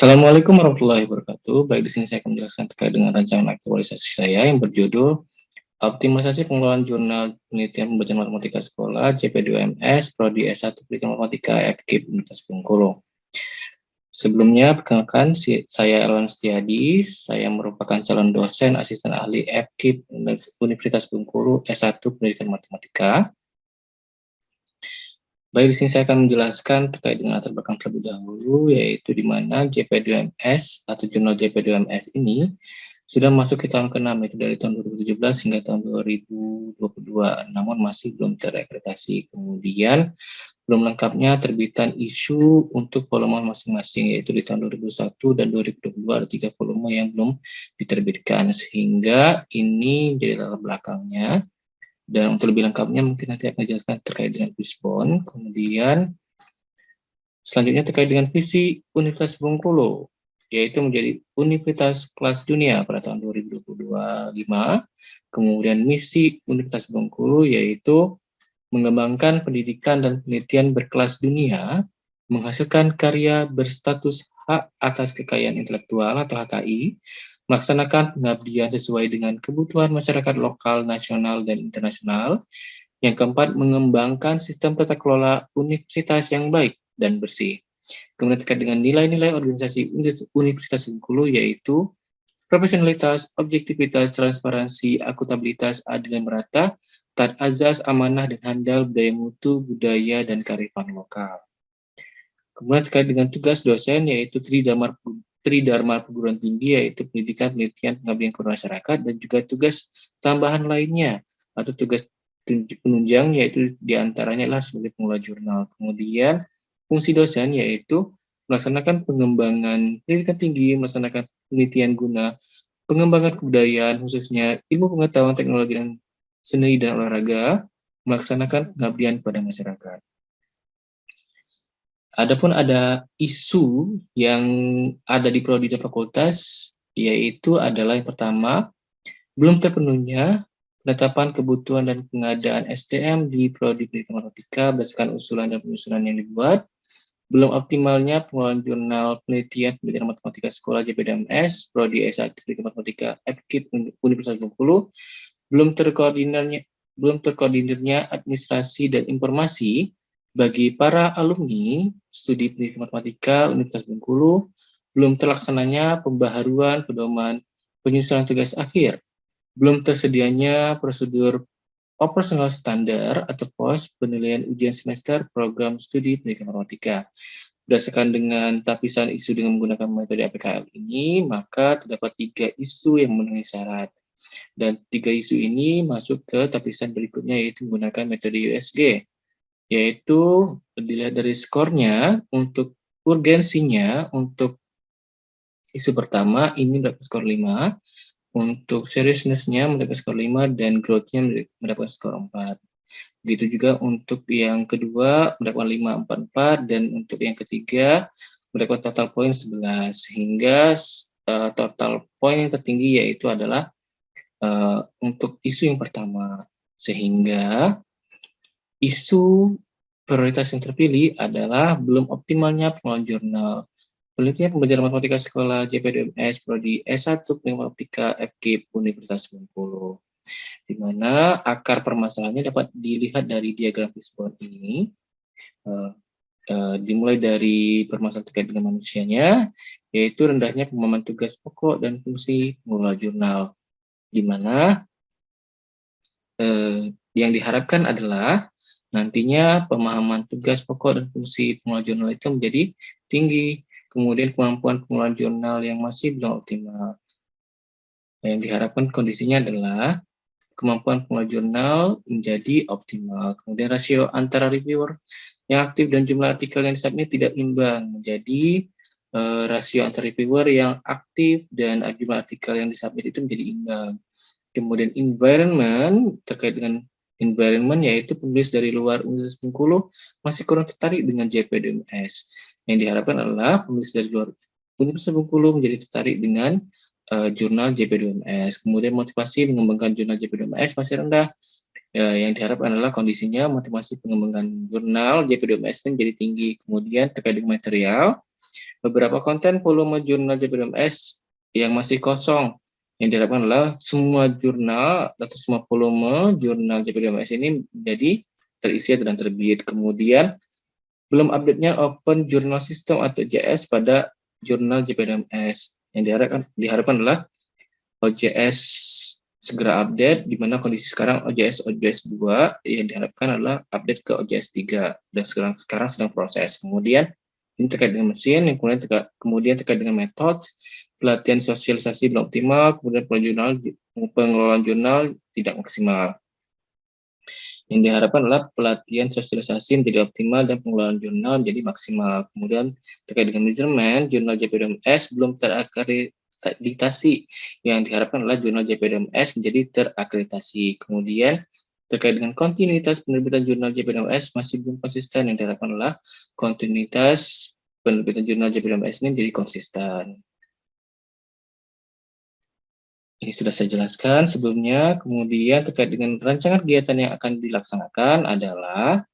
Assalamualaikum warahmatullahi wabarakatuh. Baik, di sini saya akan menjelaskan terkait dengan rancangan aktualisasi saya yang berjudul Optimalisasi Pengelolaan Jurnal Penelitian Pembelajaran Matematika Sekolah JP2MS Prodi S1 Pendidikan Matematika FKIP Universitas Bengkulu. Sebelumnya, perkenalkan saya Elwan Setiadi. Saya merupakan calon dosen asisten ahli FKIP Universitas Bengkulu S1 Pendidikan Matematika. Baik, di sini saya akan menjelaskan terkait dengan latar belakang terlebih dahulu, yaitu di mana JP2MS atau jurnal JP2MS ini sudah masuk ke tahun ke-6, yaitu dari tahun 2017 hingga tahun 2022, namun masih belum terakreditasi. Kemudian, belum lengkapnya terbitan isu untuk volume masing-masing, yaitu di tahun 2001 dan 2022 ada 3 volume yang belum diterbitkan, sehingga ini menjadi latar belakangnya. Dan untuk lebih lengkapnya mungkin nanti akan dijelaskan terkait dengan Fishbone. Kemudian selanjutnya terkait dengan visi Universitas Bengkulu, yaitu menjadi universitas kelas dunia pada tahun 2025. Kemudian misi Universitas Bengkulu yaitu mengembangkan pendidikan dan penelitian berkelas dunia, menghasilkan karya berstatus hak atas kekayaan intelektual atau HKI, melaksanakan pengabdian sesuai dengan kebutuhan masyarakat lokal, nasional, dan internasional. Yang keempat, mengembangkan sistem tata kelola universitas yang baik dan bersih. Kemudian terkait dengan nilai-nilai organisasi Universitas Bengkulu yaitu profesionalitas, objektivitas, transparansi, akuntabilitas, adil dan merata, taat azas, amanah, dan handal budaya mutu, budaya, dan kearifan lokal. Kemudian terkait dengan tugas dosen yaitu Tridharma Perguruan Tinggi yaitu pendidikan, penelitian, pengabdian kepada masyarakat, dan juga tugas tambahan lainnya atau tugas penunjang yaitu diantaranya adalah sebagai pengelola jurnal. Kemudian fungsi dosen yaitu melaksanakan pengembangan pendidikan tinggi, melaksanakan penelitian guna pengembangan kebudayaan khususnya ilmu pengetahuan, teknologi, dan seni dan olahraga, melaksanakan pengabdian pada masyarakat. Adapun ada isu yang ada di prodi dan fakultas, yaitu adalah yang pertama, belum terpenuhnya penetapan kebutuhan dan pengadaan SDM di prodi pendidikan matematika berdasarkan usulan dan penyusunan yang dibuat, belum optimalnya pengelolaan jurnal penelitian pembelajaran matematika sekolah JP2MS prodi S1 pendidikan matematika FKIP Universitas Bengkulu, belum terkoordinirnya administrasi dan informasi bagi para alumni studi pendidikan matematika Universitas Bengkulu, belum terlaksananya pembaharuan pedoman penyusunan tugas akhir, belum tersedianya prosedur operasional standar atau POS penilaian ujian semester program studi pendidikan matematika. Berdasarkan dengan tapisan isu dengan menggunakan metode APKL ini, maka terdapat 3 isu yang memenuhi syarat. Dan 3 isu ini masuk ke tapisan berikutnya yaitu menggunakan metode USG. Yaitu dilihat dari skornya, untuk urgensinya, untuk isu pertama ini mendapat skor 5, untuk seriousness-nya mendapat skor 5, dan growth-nya mendapat skor 4. Begitu juga untuk yang kedua mendapat 5, 4, 4, dan untuk yang ketiga mendapat total poin 11, sehingga total poin yang tertinggi yaitu adalah untuk isu yang pertama, sehingga isu prioritas yang terpilih adalah belum optimalnya pengelolaan jurnal penelitian pembelajaran matematika sekolah JP2MS Prodi S1 Pendidikan Matematika FKIP Universitas Bengkulu, di mana akar permasalahannya dapat dilihat dari diagram Fishbone ini. Dimulai dari permasalahan terkait dengan manusianya, yaitu rendahnya pemahaman tugas pokok dan fungsi pengelola jurnal, di mana yang diharapkan adalah nantinya pemahaman tugas pokok dan fungsi pengelola jurnal itu menjadi tinggi, kemudian kemampuan pengelolaan jurnal yang masih belum optimal. Yang diharapkan kondisinya adalah kemampuan pengelola jurnal menjadi optimal, kemudian rasio antara reviewer yang aktif dan jumlah artikel yang disubmit tidak imbang, menjadi rasio antara reviewer yang aktif dan jumlah artikel yang disubmit itu menjadi imbang. Kemudian environment, terkait dengan environment yaitu penulis dari luar Universitas Bengkulu masih kurang tertarik dengan JP2MS. Yang diharapkan adalah penulis dari luar Universitas Bengkulu menjadi tertarik dengan jurnal JP2MS. Kemudian motivasi mengembangkan jurnal JP2MS masih rendah. Yang diharapkan adalah kondisinya motivasi pengembangan jurnal JP2MS menjadi tinggi. Kemudian terkait dengan material, beberapa konten volume jurnal JPDMS yang masih kosong. Yang diharapkan adalah semua jurnal atau semua volume jurnal JPDMS ini menjadi terisi dan terbit. Kemudian belum update-nya Open Journal System atau JS pada jurnal JPDMS. Yang diharapkan adalah OJS segera update, di mana kondisi sekarang OJS 2 yang diharapkan adalah update ke OJS 3 dan sekarang sedang proses. Kemudian ini terkait dengan mesin, yang kemudian terkait dengan metode, pelatihan sosialisasi belum optimal, kemudian pengelolaan jurnal tidak maksimal. Yang diharapkan adalah pelatihan sosialisasi menjadi optimal dan pengelolaan jurnal menjadi maksimal. Kemudian terkait dengan measurement, jurnal JPDMS belum terakreditasi. Yang diharapkan adalah jurnal JPDMS menjadi terakreditasi. Kemudian terkait dengan kontinuitas penerbitan jurnal JPDMS masih belum konsisten. Yang diharapkan adalah kontinuitas penerbitan jurnal JPDMS ini menjadi konsisten. Ini sudah saya jelaskan sebelumnya. Kemudian terkait dengan rancangan kegiatan yang akan dilaksanakan adalah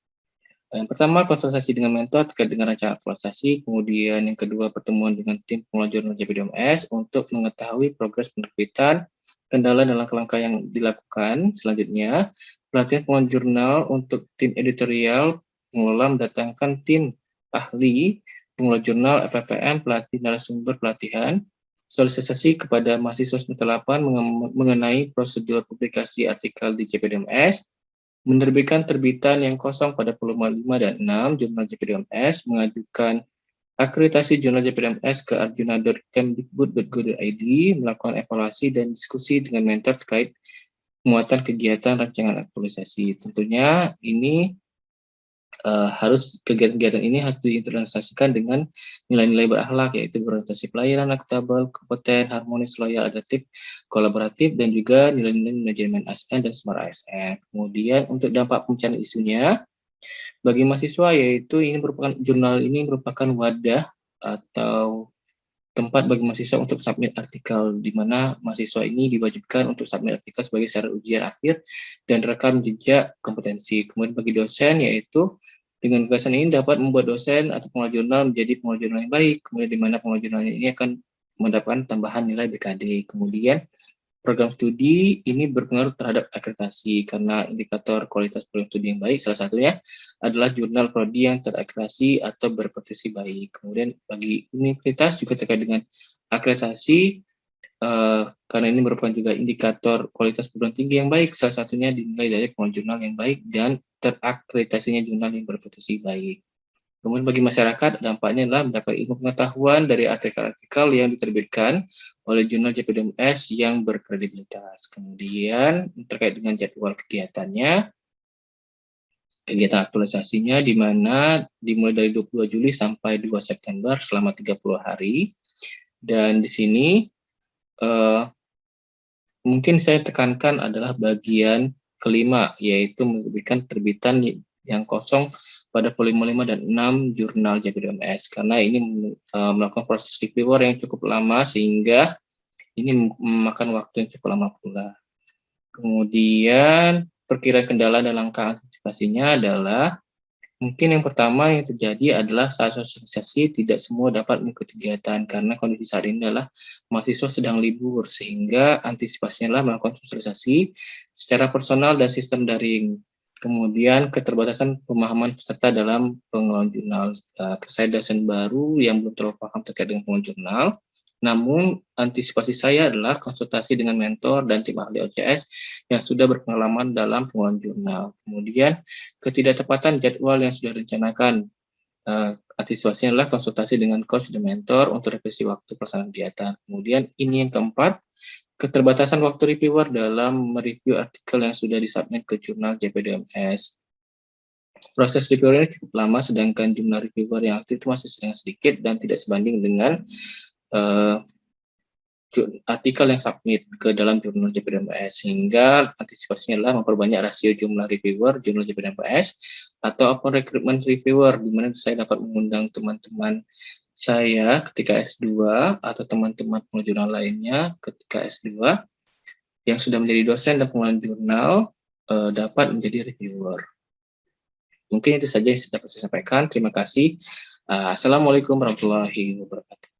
yang pertama konsultasi dengan mentor terkait dengan rancangan aktualisasi. Kemudian yang kedua pertemuan dengan tim pengelola jurnal JPDMS untuk mengetahui progres penerbitan, kendala dan langkah-langkah yang dilakukan. Selanjutnya pelatihan pengelola jurnal untuk tim editorial, pengelola mendatangkan tim ahli pengelola jurnal, FPPM, pelatih narasumber pelatihan. Sosialisasi kepada mahasiswa semester 8 mengenai prosedur publikasi artikel di JPDMS, menerbitkan terbitan yang kosong pada volume 5 dan 6 jurnal JPDMS, mengajukan akreditasi jurnal JPDMS ke arjuna.kemdikbud.go.id, melakukan evaluasi dan diskusi dengan mentor terkait muatan kegiatan rancangan aktualisasi. Tentunya ini kegiatan-kegiatan ini harus diinternalisasikan dengan nilai-nilai berakhlak, yaitu berorientasi pelayanan, akuntabel, kompeten, harmonis, loyal, adaptif, kolaboratif, dan juga nilai-nilai manajemen ASN dan Smart ASN. Kemudian untuk dampak pencarian isunya, bagi mahasiswa yaitu jurnal ini merupakan wadah atau tempat bagi mahasiswa untuk submit artikel, di mana mahasiswa ini diwajibkan untuk submit artikel sebagai syarat ujian akhir dan rekam jejak kompetensi. Kemudian bagi dosen yaitu dengan gagasan ini dapat membuat dosen atau pengelola jurnal menjadi pengelola jurnal yang baik, kemudian di mana pengelola jurnal ini akan mendapatkan tambahan nilai BKD. Kemudian program studi ini berpengaruh terhadap akreditasi karena indikator kualitas program studi yang baik salah satunya adalah jurnal prodi yang terakreditasi atau berprestasi baik. Kemudian bagi universitas juga terkait dengan akreditasi karena ini merupakan juga indikator kualitas perguruan tinggi yang baik, salah satunya dinilai dari pengelola jurnal yang baik dan terakreditasinya jurnal yang berprestasi baik. Kemudian bagi masyarakat, dampaknya adalah mendapat ilmu pengetahuan dari artikel-artikel yang diterbitkan oleh jurnal JPDMS yang berkredibilitas. Kemudian terkait dengan jadwal kegiatannya, kegiatan aktualisasinya di mana dimulai dari 22 Juli sampai 2 September selama 30 hari. Dan di sini mungkin saya tekankan adalah bagian kelima, yaitu menerbitkan terbitan yang kosong pada volume 5 dan 6 jurnal JPDMS, karena ini melakukan proses reviewer yang cukup lama sehingga ini memakan waktu yang cukup lama pula. Kemudian perkiraan kendala dan langkah antisipasinya adalah mungkin yang pertama yang terjadi adalah saat sosialisasi tidak semua dapat mengikuti kegiatan karena kondisi saat ini adalah mahasiswa sedang libur, sehingga antisipasinya adalah melakukan sosialisasi secara personal dan sistem daring. Kemudian keterbatasan pemahaman peserta dalam pengelolaan jurnal. Saya dosen baru yang belum terlalu paham terkait dengan pengelolaan jurnal. Namun antisipasi saya adalah konsultasi dengan mentor dan tim ahli OJS yang sudah berpengalaman dalam pengelolaan jurnal. Kemudian ketidaktepatan jadwal yang sudah direncanakan. Antisipasinya adalah konsultasi dengan coach dan mentor untuk revisi waktu pelaksanaan kegiatan. Kemudian ini yang keempat, keterbatasan waktu reviewer dalam mereview artikel yang sudah disubmit ke jurnal JPDMS. Proses reviewer ini cukup lama, sedangkan jumlah reviewer yang aktif itu masih sedikit dan tidak sebanding dengan artikel yang submit ke dalam jurnal JPDMS, sehingga antisipasinya adalah memperbanyak rasio jumlah reviewer jurnal JPDMS atau open recruitment reviewer, di mana saya dapat mengundang teman-teman saya ketika S2 atau teman-teman pengelola jurnal lainnya ketika S2 yang sudah menjadi dosen dan pengelola jurnal dapat menjadi reviewer. Mungkin itu saja yang dapat saya sampaikan. Terima kasih. Assalamualaikum warahmatullahi wabarakatuh.